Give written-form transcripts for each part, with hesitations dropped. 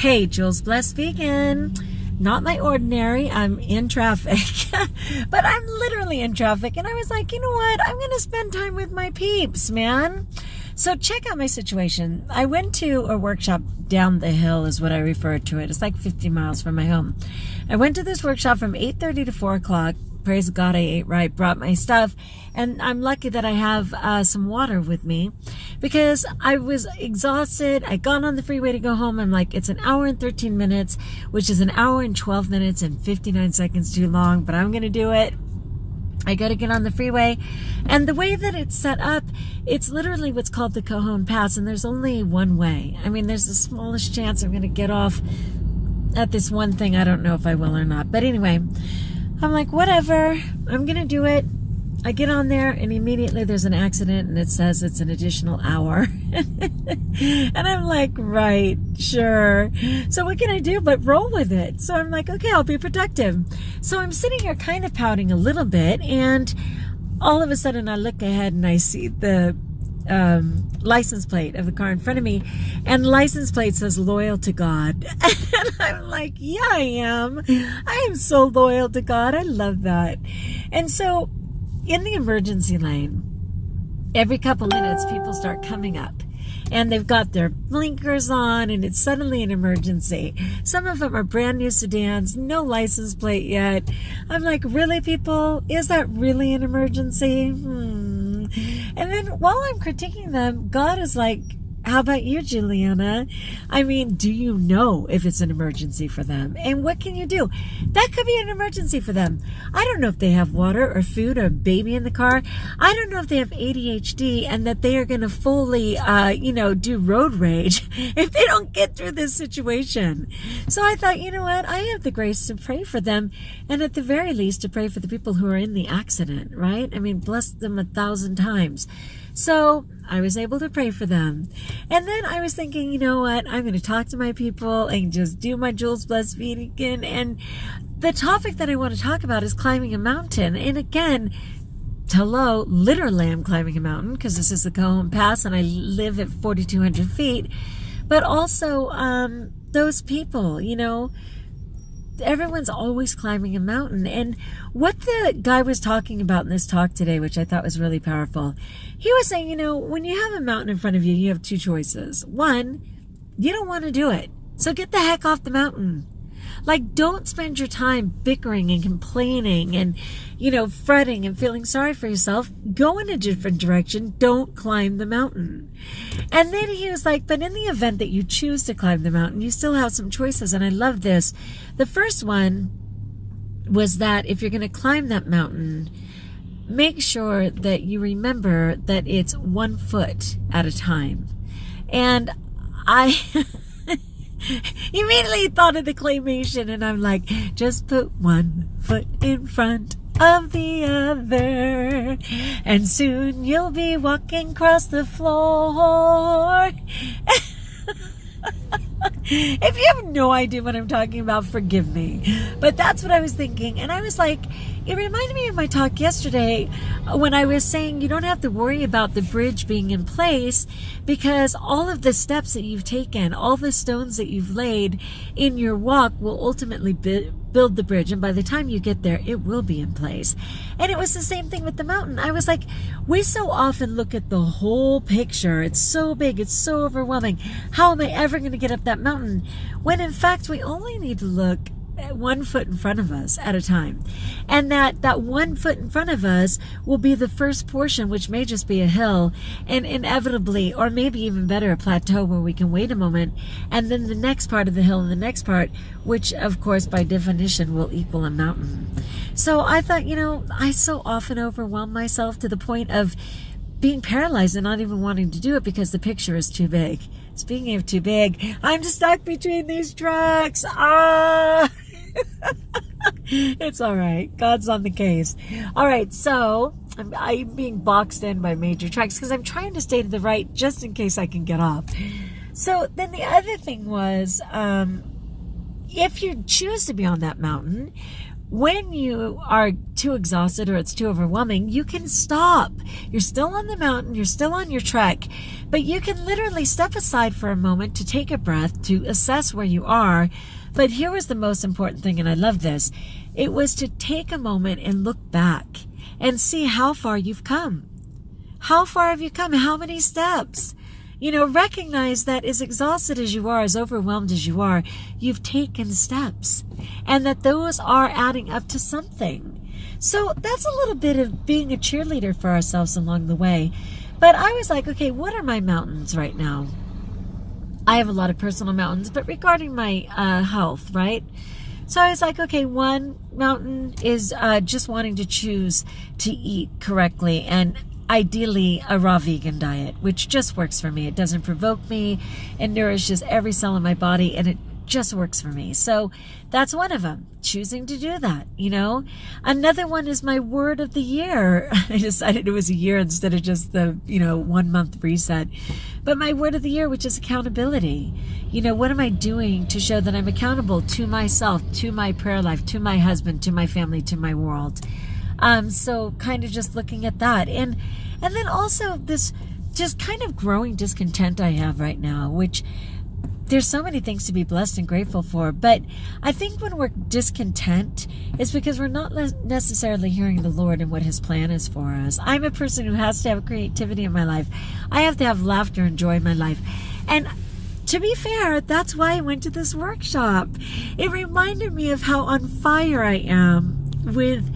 Hey, Jules Blessed Vegan. Not my ordinary, I'm in traffic, but I'm literally in traffic. And I was like, you know what? I'm going to spend time with my peeps, man. So check out my situation. I went to a workshop down the hill is what I refer to it. It's like 50 miles from my home. I went to this workshop from 8:30 to 4 o'clock. Praise God, I ate right, brought my stuff. And I'm lucky that I have some water with me because I was exhausted. I got on the freeway to go home. I'm like, it's an hour and 13 minutes, which is an hour and 12 minutes and 59 seconds too long, but I'm going to do it. I got to get on the freeway. And the way that it's set up, it's literally what's called the Cajon Pass, and there's only one way. I mean, there's the smallest chance I'm going to get off at this one thing. I don't know if I will or not. But anyway, I'm like, whatever, I'm going to do it. I get on there and immediately there's an accident and it says it's an additional hour. And I'm like, right, sure. So what can I do but roll with it? So I'm like, okay, I'll be productive. So I'm sitting here kind of pouting a little bit, and all of a sudden I look ahead and I see the license plate of the car in front of me, and the license plate says loyal to God. And I'm like, yeah, I am. I am so loyal to God. I love that. And so in the emergency lane, every couple minutes people start coming up and they've got their blinkers on and it's suddenly an emergency. Some of them are brand new sedans, no license plate yet. I'm like, really, people? Is that really an emergency? And then while I'm critiquing them, God is like, how about you, Juliana? I mean, do you know if it's an emergency for them? And what can you do? That could be an emergency for them. I don't know if they have water or food or a baby in the car. I don't know if they have ADHD and that they are going to fully, do road rage if they don't get through this situation. So I thought, you know what? I have the grace to pray for them, and at the very least to pray for the people who are in the accident, right? I mean, bless them 1,000 times. So I was able to pray for them. And then I was thinking, you know what? I'm going to talk to my people and just do my Jules Blessed Vegan. And the topic that I want to talk about is climbing a mountain. And again, hello, literally I'm climbing a mountain because this is the Cajon Pass and I live at 4,200 feet. But also those people, everyone's always climbing a mountain. And what the guy was talking about in this talk today, which I thought was really powerful, he was saying, when you have a mountain in front of you, you have two choices. One, you don't want to do it, so get the heck off the mountain. Like, don't spend your time bickering and complaining and, fretting and feeling sorry for yourself. Go in a different direction. Don't climb the mountain. And then he was like, but in the event that you choose to climb the mountain, you still have some choices. And I love this. The first one was that if you're going to climb that mountain, make sure that you remember that it's 1 foot at a time. And I immediately thought of the claymation, and I'm like, just put 1 foot in front of the other, and soon you'll be walking across the floor. If you have no idea what I'm talking about, forgive me. But that's what I was thinking. And I was like, it reminded me of my talk yesterday when I was saying you don't have to worry about the bridge being in place because all of the steps that you've taken, all the stones that you've laid in your walk will ultimately build the bridge. And by the time you get there, it will be in place. And it was the same thing with the mountain. I was like, we so often look at the whole picture. It's so big. It's so overwhelming. How am I ever going to get up that mountain? When in fact, we only need to look at 1 foot in front of us at a time. And that 1 foot in front of us will be the first portion, which may just be a hill, and inevitably, or maybe even better, a plateau where we can wait a moment, and then the next part of the hill and the next part, which of course by definition will equal a mountain. So I thought, I so often overwhelm myself to the point of being paralyzed and not even wanting to do it because the picture is too big. Speaking of too big, I'm stuck between these trucks. It's all right. God's on the case. All right, so I'm being boxed in by major trucks because I'm trying to stay to the right just in case I can get off. So then the other thing was, if you choose to be on that mountain, when you are too exhausted or it's too overwhelming, you can stop. You're still on the mountain, you're still on your trek, but you can literally step aside for a moment to take a breath, to assess where you are. But here was the most important thing, and I love this. It was to take a moment and look back and see how far you've come. How far have you come? How many steps? Recognize that as exhausted as you are, as overwhelmed as you are, you've taken steps, and that those are adding up to something. So that's a little bit of being a cheerleader for ourselves along the way. But I was like, okay, what are my mountains right now? I have a lot of personal mountains, but regarding my health, right? So I was like, okay, one mountain is just wanting to choose to eat correctly, and ideally a raw vegan diet, which just works for me. It doesn't provoke me. It nourishes every cell in my body, and it just works for me. So that's one of them, choosing to do that. Another one is my word of the year. I decided it was a year instead of just the 1 month reset. But my word of the year, which is accountability. What am I doing to show that I'm accountable to myself, to my prayer life, to my husband, to my family, to my world? So kind of just looking at that. And then also this just kind of growing discontent I have right now, which there's so many things to be blessed and grateful for. But I think when we're discontent, it's because we're not necessarily hearing the Lord and what his plan is for us. I'm a person who has to have creativity in my life. I have to have laughter and joy in my life. And to be fair, that's why I went to this workshop. It reminded me of how on fire I am with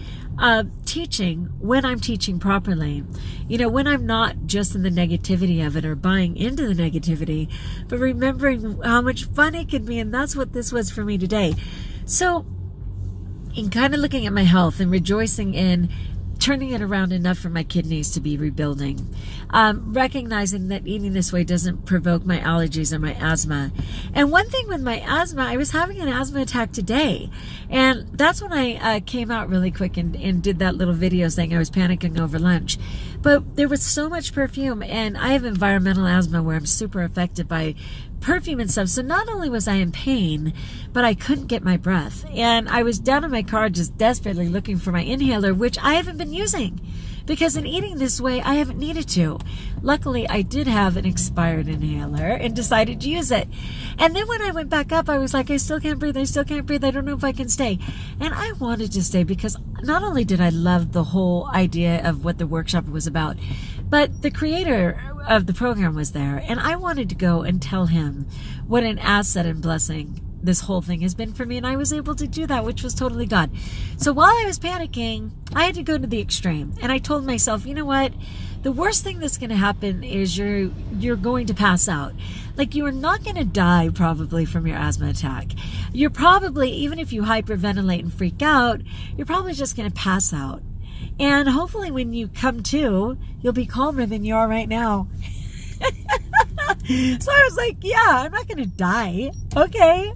teaching when I'm teaching properly. When I'm not just in the negativity of it or buying into the negativity, but remembering how much fun it can be. And that's what this was for me today. So in kind of looking at my health and rejoicing in turning it around enough for my kidneys to be rebuilding, recognizing that eating this way doesn't provoke my allergies or my asthma. And one thing with my asthma, I was having an asthma attack today, and that's when I came out really quick and did that little video saying I was panicking over lunch. But there was so much perfume, and I have environmental asthma where I'm super affected by perfume and stuff. So not only was I in pain, but I couldn't get my breath. And I was down in my car just desperately looking for my inhaler, which I haven't been using because in eating this way, I haven't needed to. Luckily, I did have an expired inhaler and decided to use it. And then when I went back up, I was like, I still can't breathe. I still can't breathe. I don't know if I can stay. And I wanted to stay because not only did I love the whole idea of what the workshop was about, but the creator of the program was there, and I wanted to go and tell him what an asset and blessing this whole thing has been for me, and I was able to do that, which was totally God. So while I was panicking, I had to go to the extreme, and I told myself, you know what? The worst thing that's going to happen is you're going to pass out. Like, you are not going to die probably from your asthma attack. You're probably, even if you hyperventilate and freak out, you're probably just going to pass out. And hopefully when you come to, you'll be calmer than you are right now. So I was like, yeah, I'm not going to die. Okay.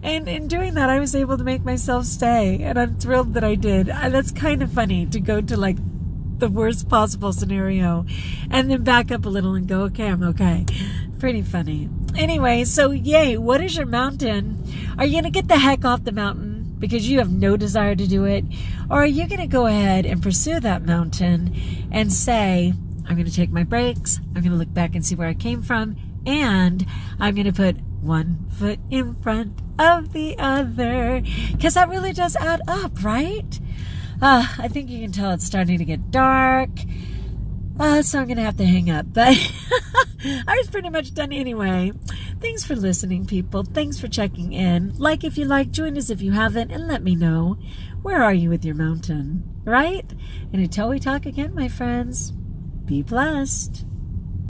And in doing that, I was able to make myself stay. And I'm thrilled that I did. That's kind of funny to go to like the worst possible scenario and then back up a little and go, okay, I'm okay. Pretty funny. Anyway, so yay, what is your mountain? Are you going to get the heck off the mountain because you have no desire to do it? Or are you going to go ahead and pursue that mountain and say, I'm going to take my breaks, I'm going to look back and see where I came from, and I'm going to put one foot in front of the other, because that really does add up, right? I think you can tell it's starting to get dark, so I'm going to have to hang up, but I was pretty much done anyway. Thanks for listening, people. Thanks for checking in. Like if you like, join us if you haven't, and let me know, where are you with your mountain, right? And until we talk again, my friends, be blessed.